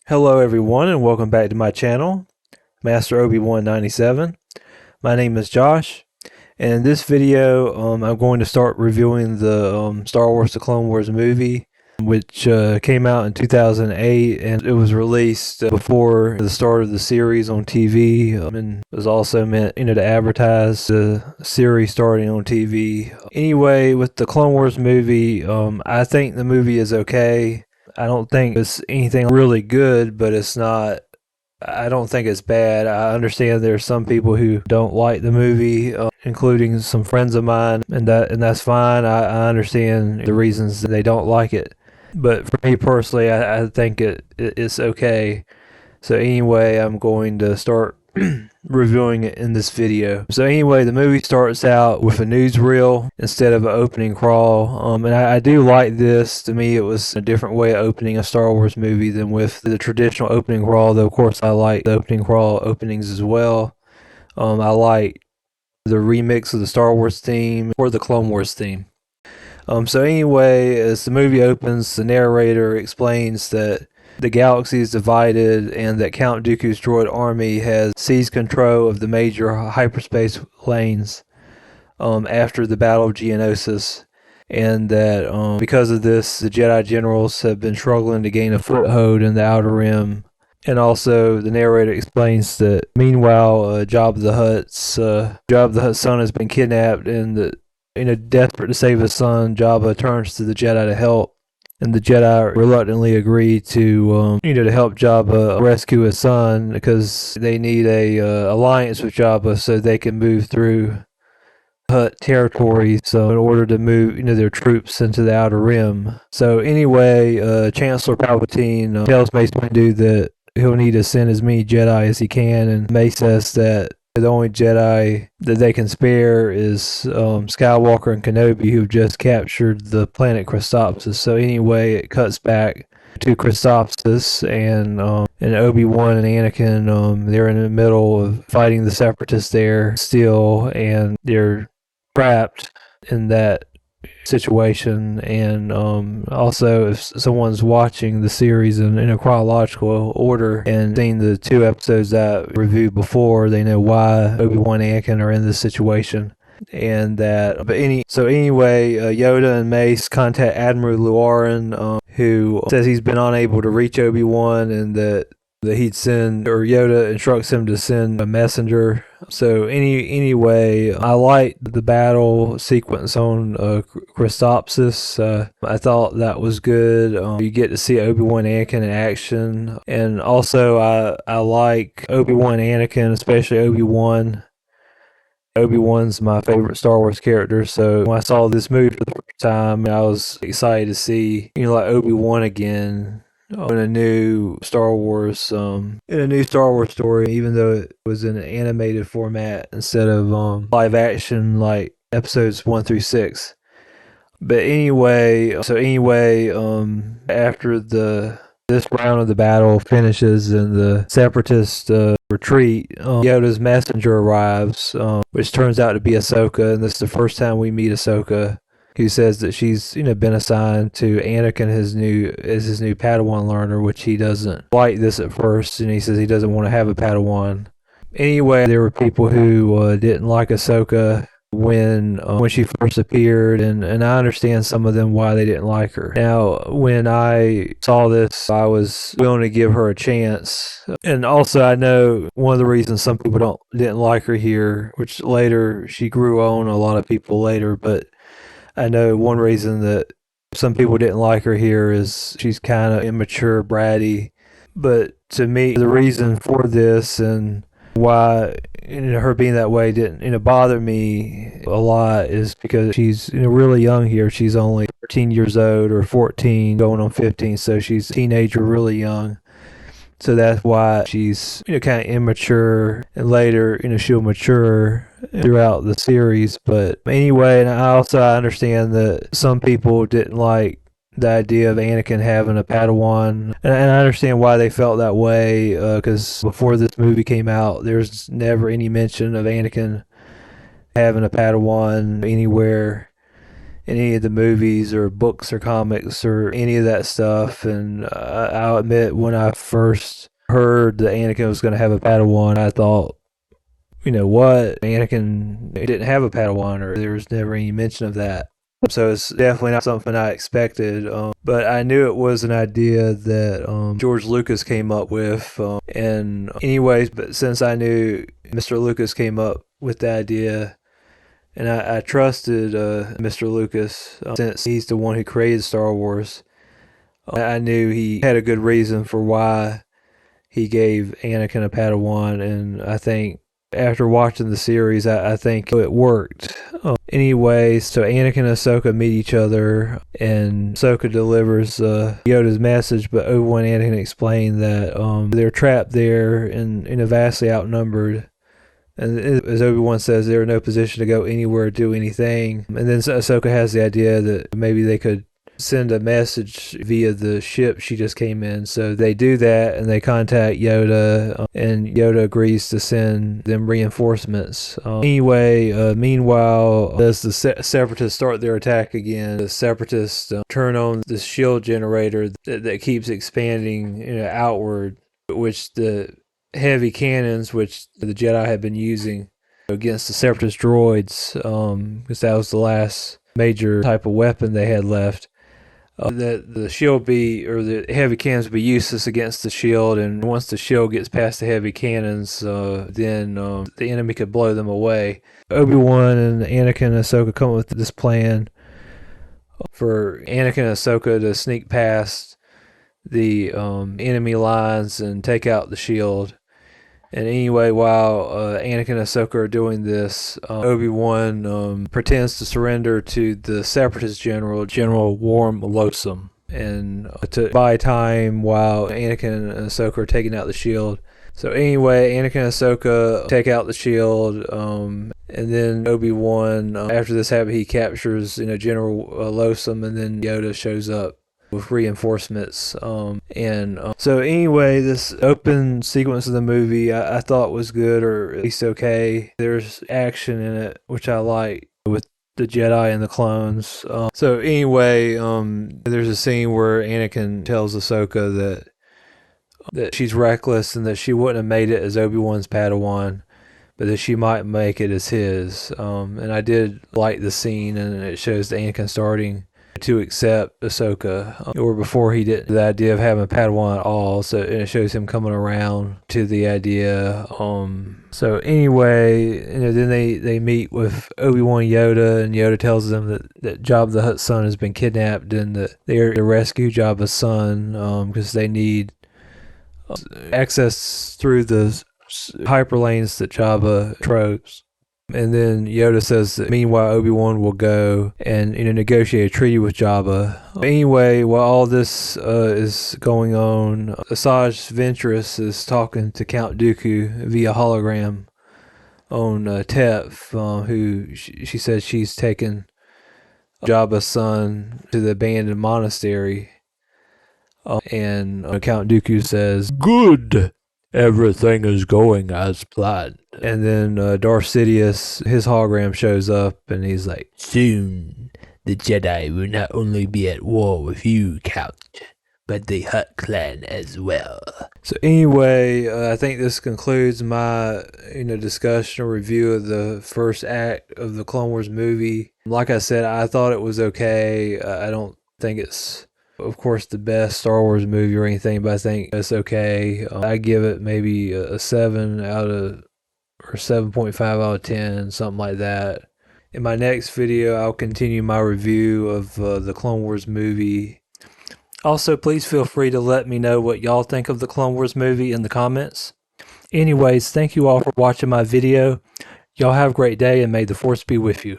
Hello everyone and welcome back to my channel, Master Obi-Wan 97. My name is Josh, and in this video I'm going to start reviewing the Star Wars The Clone Wars movie, which came out in 2008, and it was released before the start of the series on TV, and was also meant to advertise the series starting on TV. Anyway, with the Clone Wars movie, I think the movie is okay. I don't think it's anything really good, but I don't think it's bad. I understand there's some people who don't like the movie, including some friends of mine, and that's fine. I understand the reasons they don't like it. But for me personally, I think it's okay. So anyway, I'm going to start reviewing it in this video. So anyway, the movie starts out with a newsreel instead of an opening crawl, and I do like this. To me, it was a different way of opening a Star Wars movie than with the traditional opening crawl, though of course I like the opening crawl openings as well. I like the remix of the Star Wars theme or the Clone Wars theme. So anyway, as the movie opens, the narrator explains that the galaxy is divided and that Count Dooku's droid army has seized control of the major hyperspace lanes after the Battle of Geonosis, and that because of this, the Jedi generals have been struggling to gain a foothold in the Outer Rim. And also, the narrator explains that meanwhile, Jabba the Hutt's son has been kidnapped, and that desperate to save his son, Jabba turns to the Jedi to help. And the Jedi reluctantly agree to help Jabba rescue his son because they need a alliance with Jabba so they can move through Hutt territory. So in order to move their troops into the Outer Rim. So anyway, Chancellor Palpatine tells Mace Windu that he'll need to send as many Jedi as he can, and Mace says that the only Jedi that they can spare is Skywalker and Kenobi, who've just captured the planet Christophsis. So anyway, it cuts back to Christophsis, and Obi-Wan and Anakin, they're in the middle of fighting the Separatists there still, and they're trapped in that situation. And also, if someone's watching the series in a chronological order and seen the two episodes that I reviewed before, they know why Obi-Wan and Anakin are in this situation. And that, anyway, Yoda and Mace contact Admiral Luarin, who says he's been unable to reach Obi-Wan, and that Yoda instructs him to send a messenger. So anyway, I liked the battle sequence on Christophsis. I thought that was good. You get to see Obi-Wan and Anakin in action, and also I like Obi-Wan and Anakin, especially Obi-Wan. Obi-Wan's my favorite Star Wars character, so when I saw this movie for the first time, I was excited to see like Obi-Wan again in a new Star Wars story, even though it was in an animated format instead of live action like episodes 1 through 6. But anyway, after this round of the battle finishes and the Separatist retreat, Yoda's messenger arrives, which turns out to be Ahsoka, and this is the first time we meet Ahsoka, who says that she's been assigned to Anakin as his new Padawan learner, which he doesn't like this at first, and he says he doesn't want to have a Padawan. Anyway, there were people who didn't like Ahsoka when she first appeared, and I understand some of them why they didn't like her. Now, when I saw this, I was willing to give her a chance, and also I know one of the reasons some people didn't like her here, which later she grew on a lot of people later, but I know one reason that some people didn't like her here is she's kind of immature, bratty. But to me, the reason for this and why her being that way didn't bother me a lot is because she's really young here. She's only 13 years old, or 14 going on 15, so she's a teenager, really young. So that's why she's kind of immature, and later she'll mature throughout the series. But anyway, and I understand that some people didn't like the idea of Anakin having a Padawan, and I understand why they felt that way, because before this movie came out, there's never any mention of Anakin having a Padawan anywhere in any of the movies or books or comics or any of that stuff. And I'll admit, when I first heard that Anakin was going to have a Padawan, I thought, you know what? Anakin didn't have a Padawan, or there was never any mention of that. So it's definitely not something I expected. But I knew it was an idea that George Lucas came up with. And anyways, but since I knew Mr. Lucas came up with the idea, and I trusted Mr. Lucas, since he's the one who created Star Wars, I knew he had a good reason for why he gave Anakin a Padawan. And I think after watching the series, I think it worked. Anyway, so Anakin and Ahsoka meet each other, and Ahsoka delivers Yoda's message, but Obi-Wan and Anakin explain that they're trapped there and vastly outnumbered. And as Obi-Wan says, they're in no position to go anywhere or do anything. And then Ahsoka has the idea that maybe they could send a message via the ship she just came in. So they do that, and they contact Yoda, and Yoda agrees to send them reinforcements. Meanwhile, as the Separatists start their attack again, the Separatists turn on the shield generator that keeps expanding outward, which the heavy cannons, which the Jedi had been using against the Separatist droids, because that was the last major type of weapon they had left. The shield the heavy cannons be useless against the shield, and once the shield gets past the heavy cannons, then the enemy could blow them away. Obi-Wan and Anakin and Ahsoka come up with this plan for Anakin and Ahsoka to sneak past the enemy lines and take out the shield. And anyway, while Anakin and Ahsoka are doing this, Obi-Wan pretends to surrender to the Separatist general, General Worm Losum, and to buy time while Anakin and Ahsoka are taking out the shield. So anyway, Anakin and Ahsoka take out the shield, and then Obi-Wan, after this happens, he captures General Losum, and then Yoda shows up with reinforcements. So anyway, this open sequence of the movie I thought was good, or at least okay. There's action in it, which I like, with the Jedi and the clones. So anyway, there's a scene where Anakin tells Ahsoka that she's reckless and that she wouldn't have made it as Obi-Wan's Padawan, but that she might make it as his. And I did like the scene, and it shows Anakin starting to accept Ahsoka, or before he didn't, the idea of having a Padawan at all. So and it shows him coming around to the idea. So anyway, then they meet with Obi-Wan and Yoda, and Yoda tells them that Jabba the Hutt's son has been kidnapped, and that they're to rescue Jabba's son because they need access through the hyperlanes that Jabba controls. And then Yoda says that meanwhile Obi-Wan will go and negotiate a treaty with Jabba. Anyway, while all this is going on, Asajj Ventress is talking to Count Dooku via hologram on Teph, who she says she's taken Jabba's son to the abandoned monastery. And Count Dooku says, "Good! Everything is going as planned." And then Darth Sidious, his hologram shows up, and he's like, "Soon, the Jedi will not only be at war with you, Count, but the Hutt clan as well." So anyway, I think this concludes my discussion or review of the first act of the Clone Wars movie. Like I said, I thought it was okay. I don't think it's, of course, the best Star Wars movie or anything, but I think it's okay. I give it maybe a 7 out of, or 7.5 out of 10, something like that. In my next video, I'll continue my review of the Clone Wars movie. Also, please feel free to let me know what y'all think of the Clone Wars movie in the comments. Anyways, thank you all for watching my video. Y'all have a great day, and may the Force be with you.